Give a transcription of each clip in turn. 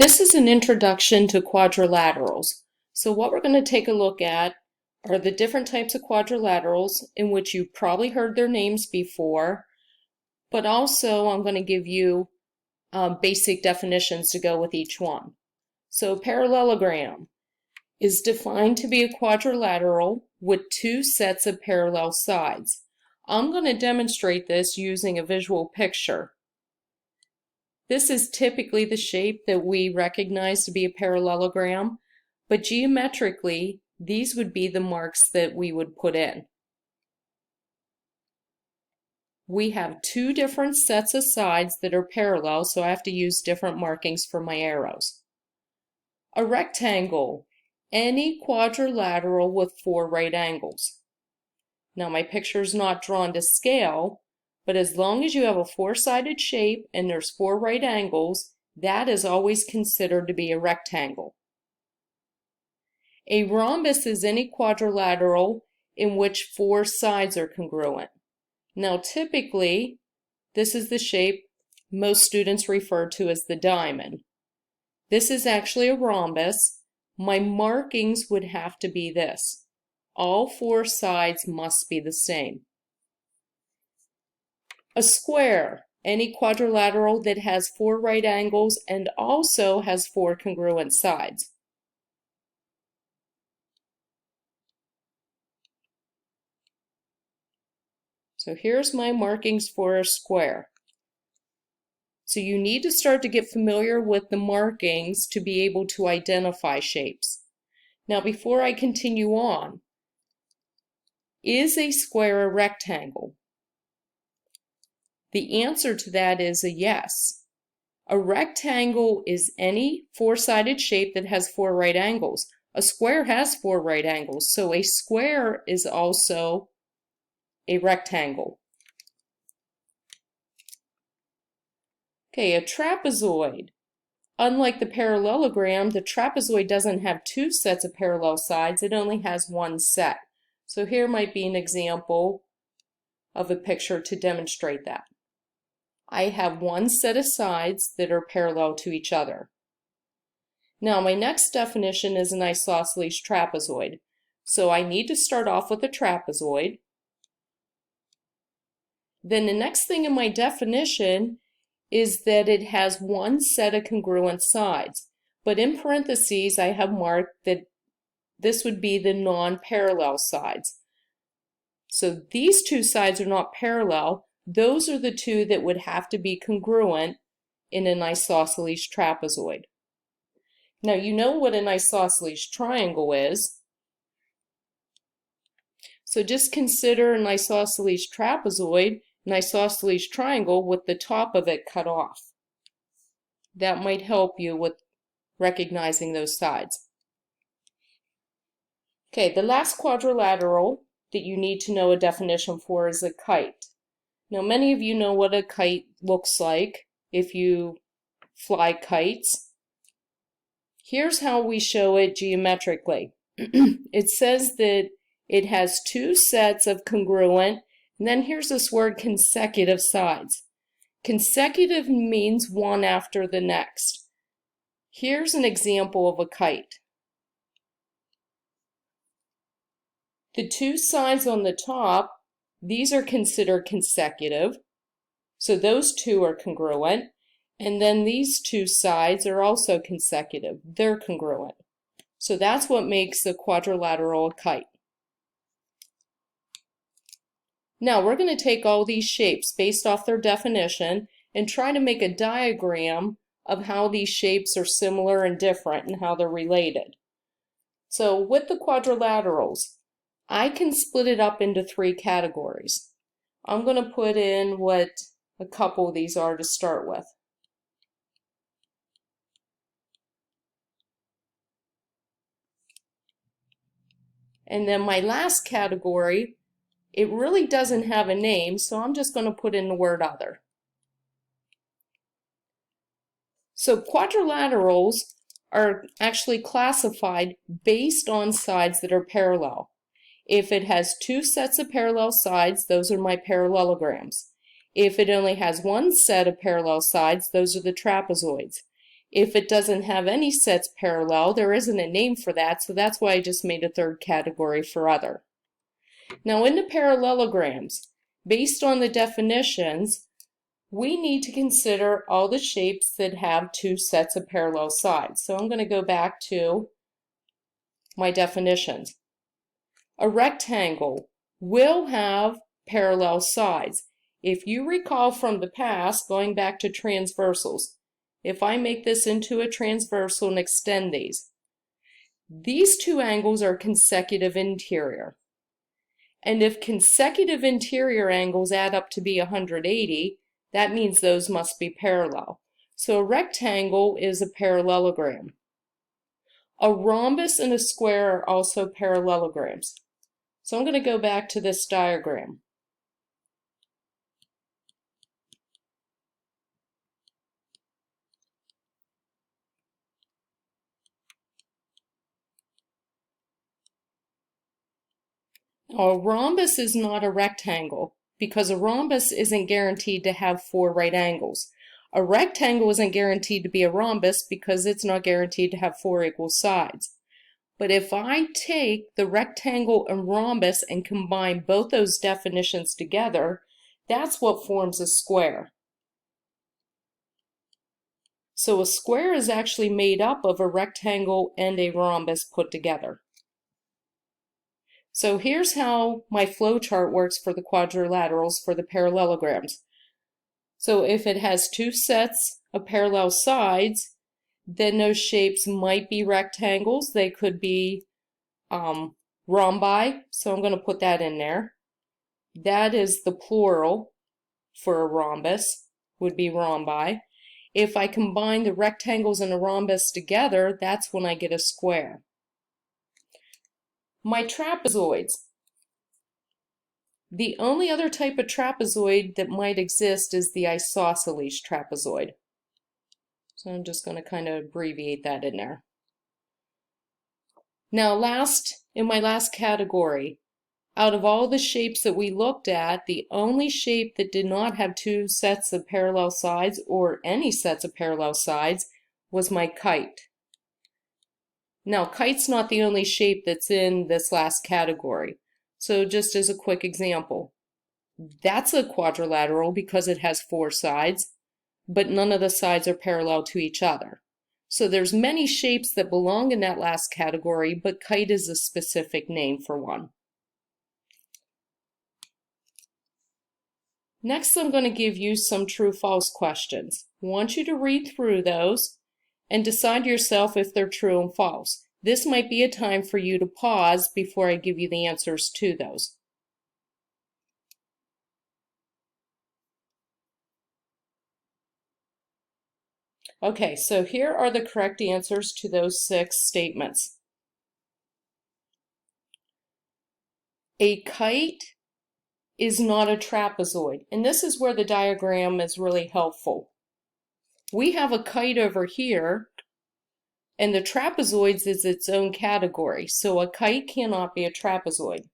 This is an introduction to quadrilaterals. So what we're going to take a look at are the different types of quadrilaterals in which you've probably heard their names before, but also I'm going to give you basic definitions to go with each one. So a parallelogram is defined to be a quadrilateral with two sets of parallel sides. I'm going to demonstrate this using a visual picture. This is typically the shape that we recognize to be a parallelogram, but geometrically, these would be the marks that we would put in. We have two different sets of sides that are parallel, so I have to use different markings for my arrows. A rectangle, any quadrilateral with four right angles. Now my picture is not drawn to scale, but as long as you have a four-sided shape and there's four right angles, that is always considered to be a rectangle. A rhombus is any quadrilateral in which four sides are congruent. Now typically, this is the shape most students refer to as the diamond. This is actually a rhombus. My markings would have to be this. All four sides must be the same. A square, any quadrilateral that has four right angles and also has four congruent sides. So here's my markings for a square. So you need to start to get familiar with the markings to be able to identify shapes. Now before I continue on, is a square a rectangle? The answer to that is a yes. A rectangle is any four-sided shape that has four right angles. A square has four right angles, so a square is also a rectangle. Okay, a trapezoid. Unlike the parallelogram, the trapezoid doesn't have two sets of parallel sides, it only has one set. So here might be an example of a picture to demonstrate that. I have one set of sides that are parallel to each other. Now my next definition is an isosceles trapezoid. So I need to start off with a trapezoid. Then the next thing in my definition is that it has one set of congruent sides. But in parentheses I have marked that this would be the non-parallel sides. So these two sides are not parallel. Those are the two that would have to be congruent in an isosceles trapezoid. Now you know what an isosceles triangle is. So just consider an isosceles trapezoid, an isosceles triangle with the top of it cut off. That might help you with recognizing those sides. Okay, the last quadrilateral that you need to know a definition for is a kite. Now many of you know what a kite looks like if you fly kites. Here's how we show it geometrically. It says that it has two sets of congruent, and then here's this word consecutive sides. Consecutive means one after the next. Here's an example of a kite. The two sides on the top, these are considered consecutive, so those two are congruent, and then these two sides are also consecutive, they're congruent. So that's what makes a quadrilateral a kite. Now we're going to take all these shapes based off their definition and try to make a diagram of how these shapes are similar and different and how they're related. So with the quadrilaterals, I can split it up into three categories. I'm going to put in what a couple of these are to start with. And then my last category, it really doesn't have a name, so I'm just going to put in the word other. So quadrilaterals are actually classified based on sides that are parallel. If it has two sets of parallel sides, those are my parallelograms. If it only has one set of parallel sides, those are the trapezoids. If it doesn't have any sets parallel, there isn't a name for that, so that's why I just made a third category for other. Now in the parallelograms, based on the definitions, we need to consider all the shapes that have two sets of parallel sides. So I'm going to go back to my definitions. A rectangle will have parallel sides. If you recall from the past, going back to transversals, if I make this into a transversal and extend these two angles are consecutive interior. And if consecutive interior angles add up to be 180, that means those must be parallel. So a rectangle is a parallelogram. A rhombus and a square are also parallelograms. So I'm going to go back to this diagram. A rhombus is not a rectangle because a rhombus isn't guaranteed to have 4 right angles. A rectangle isn't guaranteed to be a rhombus because it's not guaranteed to have 4 equal sides. But if I take the rectangle and rhombus and combine both those definitions together, that's what forms a square. So a square is actually made up of a rectangle and a rhombus put together. So here's how my flow chart works for the quadrilaterals for the parallelograms. So if it has 2 sets of parallel sides, then those shapes might be rectangles. They could be rhombi, so I'm going to put that in there. That is the plural for a rhombus, would be rhombi. If I combine the rectangles and a rhombus together, that's when I get a square. My trapezoids. The only other type of trapezoid that might exist is the isosceles trapezoid. So I'm just going to kind of abbreviate that in there. Now in my last category, out of all the shapes that we looked at, the only shape that did not have 2 sets of parallel sides or any sets of parallel sides was my kite. Now, kite's not the only shape that's in this last category. So just as a quick example, that's a quadrilateral because it has 4 sides, but none of the sides are parallel to each other. So there's many shapes that belong in that last category, but kite is a specific name for one. Next, I'm going to give you some true-false questions. I want you to read through those and decide yourself if they're true and false. This might be a time for you to pause before I give you the answers to those. Okay, so here are the correct answers to those 6 statements. A kite is not a trapezoid, and this is where the diagram is really helpful. We have a kite over here, and the trapezoids is its own category, so a kite cannot be a trapezoid.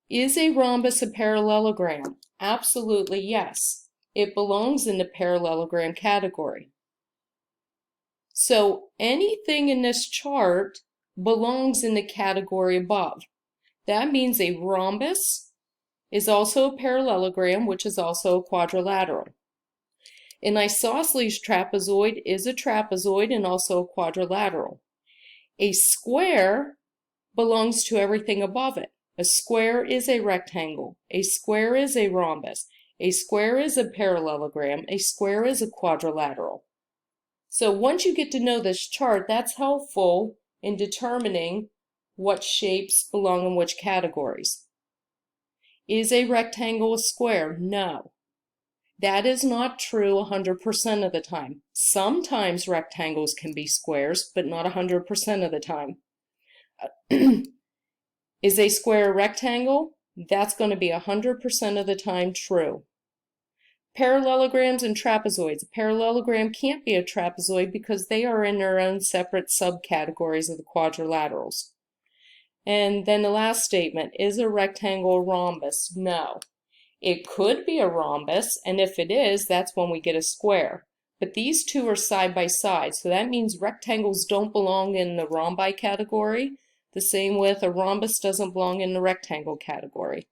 Is a rhombus a parallelogram? Absolutely yes. It belongs in the parallelogram category. So anything in this chart belongs in the category above. That means a rhombus is also a parallelogram, which is also a quadrilateral. An isosceles trapezoid is a trapezoid and also a quadrilateral. A square belongs to everything above it. A square is a rectangle. A square is a rhombus. A square is a parallelogram. A square is a quadrilateral. So once you get to know this chart, that's helpful in determining what shapes belong in which categories. Is a rectangle a square? No. That is not true 100% of the time. Sometimes rectangles can be squares, but not 100% of the time. Is a square a rectangle? That's going to be 100% of the time true. Parallelograms and trapezoids. A parallelogram can't be a trapezoid because they are in their own separate subcategories of the quadrilaterals. And then the last statement, is a rectangle a rhombus? No. It could be a rhombus, and if it is, that's when we get a square. But these two are side by side, so that means rectangles don't belong in the rhombi category. The same with a rhombus doesn't belong in the rectangle category.